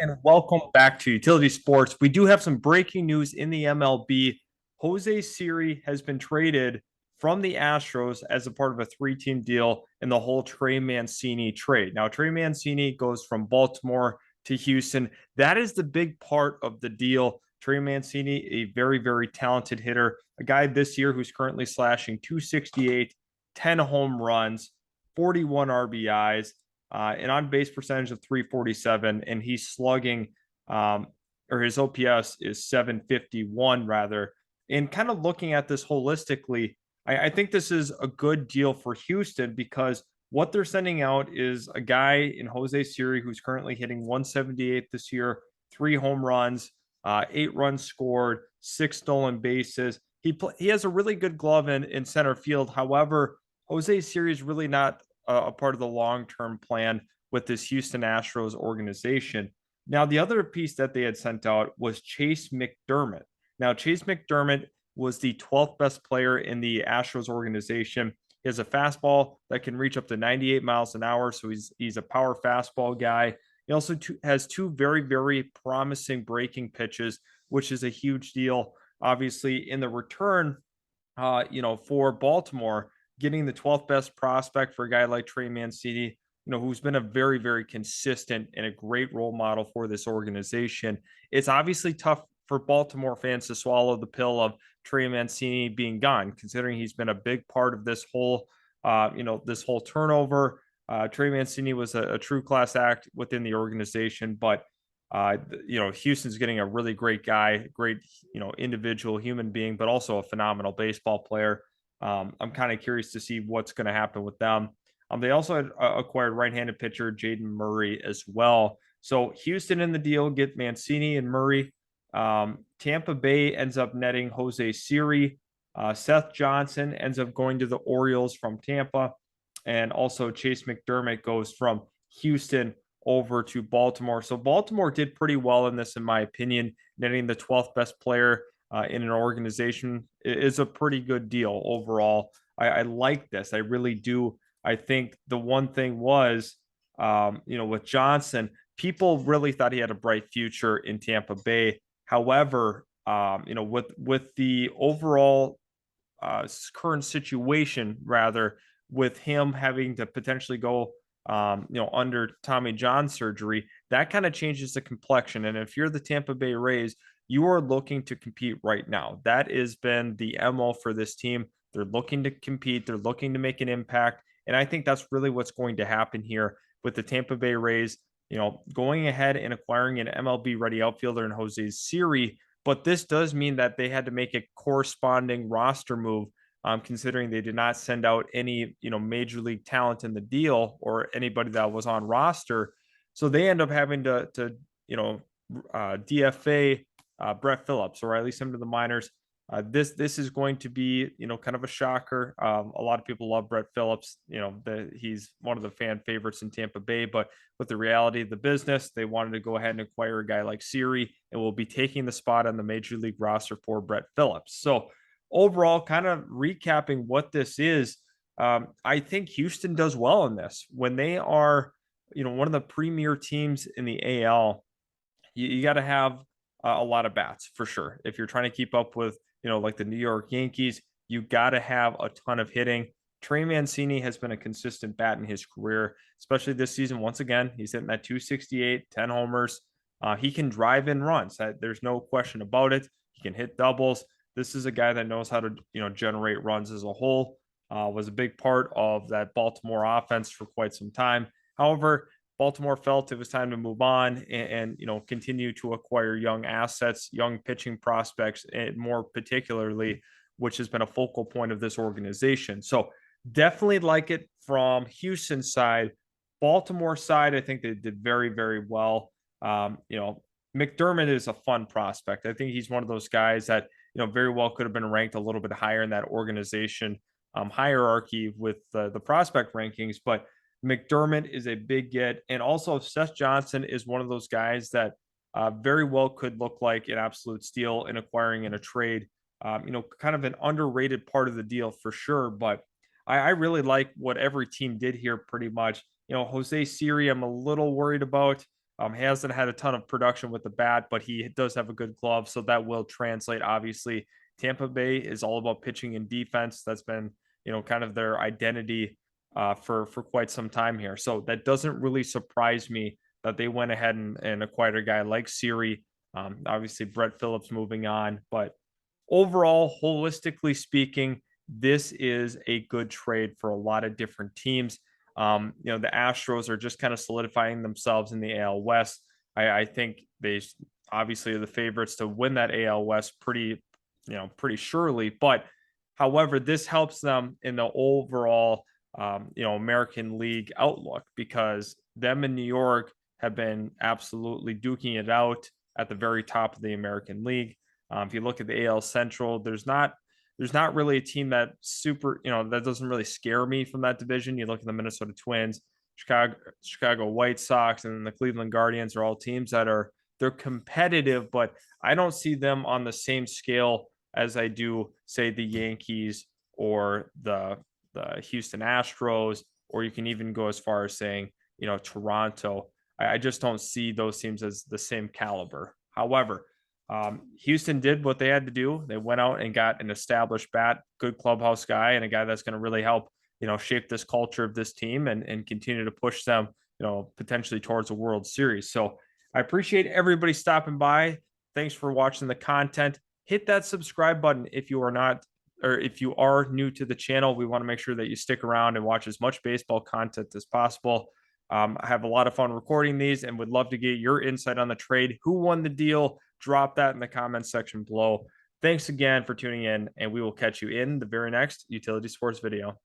And welcome back to Utility Sports. We do have some breaking news in the MLB. Jose Siri has been traded from the Astros as a part of a three-team deal in the whole Trey Mancini trade. Now, Trey Mancini goes from Baltimore to Houston. That is the big part of the deal. Trey Mancini, a very, very talented hitter, a guy this year who's currently slashing 268, 10 home runs, 41 RBIs, an on base percentage of 347, and he's slugging, or his OPS is 751 rather. And kind of looking at this holistically, I think this is a good deal for Houston because what they're sending out is a guy in Jose Siri who's currently hitting 178 this year, 3 home runs, 8 runs scored, 6 stolen bases. He has a really good glove in center field. However, Jose Siri is really not a part of the long-term plan with this Houston Astros organization. Now, the other piece that they had sent out was Chase McDermott. Now, Chase McDermott was the 12th best player in the Astros organization. He has a fastball that can reach up to 98 miles an hour, so he's a power fastball guy. He also has two very, very promising breaking pitches, which is a huge deal. Obviously, in the return, for Baltimore, getting the 12th best prospect for a guy like Trey Mancini, who's been a very, very consistent and a great role model for this organization. It's obviously tough for Baltimore fans to swallow the pill of Trey Mancini being gone, considering he's been a big part of this whole, this whole turnover. Trey Mancini was a true class act within the organization, but Houston's getting a really great guy, great, individual human being, but also a phenomenal baseball player. I'm kind of curious to see what's going to happen with them. They also had acquired right-handed pitcher Jaden Murray as well. So Houston in the deal get Mancini and Murray. Tampa Bay ends up netting Jose Siri. Seth Johnson ends up going to the Orioles from Tampa. And also Chase McDermott goes from Houston over to Baltimore. So Baltimore did pretty well in this, in my opinion. Netting the 12th best player in an organization is a pretty good deal overall. I like this. I really do. I think the one thing was, with Johnson, people really thought he had a bright future in Tampa Bay. However, with the overall current situation, rather, with him having to potentially go under Tommy John surgery, that kind of changes the complexion. And if you're the Tampa Bay Rays, you are looking to compete right now. That has been the MO for this team. They're looking to compete, they're looking to make an impact. And I think that's really what's going to happen here with the Tampa Bay Rays, going ahead and acquiring an MLB ready outfielder in Jose Siri. But this does mean that they had to make a corresponding roster move, considering they did not send out any, major league talent in the deal or anybody that was on roster. So they end up having to DFA Brett Phillips, or at least some of the minors. This is going to be, kind of a shocker. A lot of people love Brett Phillips. He's one of the fan favorites in Tampa Bay, but with the reality of the business, they wanted to go ahead and acquire a guy like Siri, and will be taking the spot on the major league roster for Brett Phillips. So overall, kind of recapping what this is, I think Houston does well in this when they are, one of the premier teams in the AL. You got to have a lot of bats for sure. If you're trying to keep up with, like the New York Yankees, you got to have a ton of hitting. Trey Mancini has been a consistent bat in his career, especially this season. Once again, he's hitting that 268, 10 homers. He can drive in runs. There's no question about it. He can hit doubles. This is a guy that knows how to, generate runs as a whole. Was a big part of that Baltimore offense for quite some time. However, Baltimore felt it was time to move on and continue to acquire young assets, young pitching prospects, and more particularly, which has been a focal point of this organization. So definitely like it from Houston's side. Baltimore side, I think they did very, very well. McDermott is a fun prospect. I think he's one of those guys that, very well could have been ranked a little bit higher in that organization hierarchy with the prospect rankings, but McDermott is a big get. And also Seth Johnson is one of those guys that very well could look like an absolute steal in acquiring in a trade. Kind of an underrated part of the deal for sure. But I really like what every team did here pretty much. Jose Siri, I'm a little worried about. He hasn't had a ton of production with the bat, but he does have a good glove, so that will translate. Obviously, Tampa Bay is all about pitching and defense. That's been, kind of their identity for quite some time here. So that doesn't really surprise me that they went ahead and acquired a guy like Siri. Obviously, Brett Phillips moving on, but overall, holistically speaking, this is a good trade for a lot of different teams. The Astros are just kind of solidifying themselves in the AL West. I think they obviously are the favorites to win that AL West pretty surely. But however, this helps them in the overall, American League outlook because them in New York have been absolutely duking it out at the very top of the American League. If you look at the AL Central, there's not really a team that super, that doesn't really scare me from that division. You look at the Minnesota Twins, Chicago White Sox, and the Cleveland Guardians are all teams that they're competitive, but I don't see them on the same scale as I do, say, the Yankees or the Houston Astros, or you can even go as far as saying, Toronto. I just don't see those teams as the same caliber. However, Houston did what they had to do. They went out and got an established bat, good clubhouse guy, and a guy that's going to really help, shape this culture of this team and continue to push them, potentially towards a World Series. So I appreciate everybody stopping by. Thanks for watching the content. Hit that subscribe button if you are not, or if you are new to the channel. We want to make sure that you stick around and watch as much baseball content as possible. I have a lot of fun recording these and would love to get your insight on the trade. Who won the deal? Drop that in the comments section below. Thanks again for tuning in, and we will catch you in the very next Utility Sports video.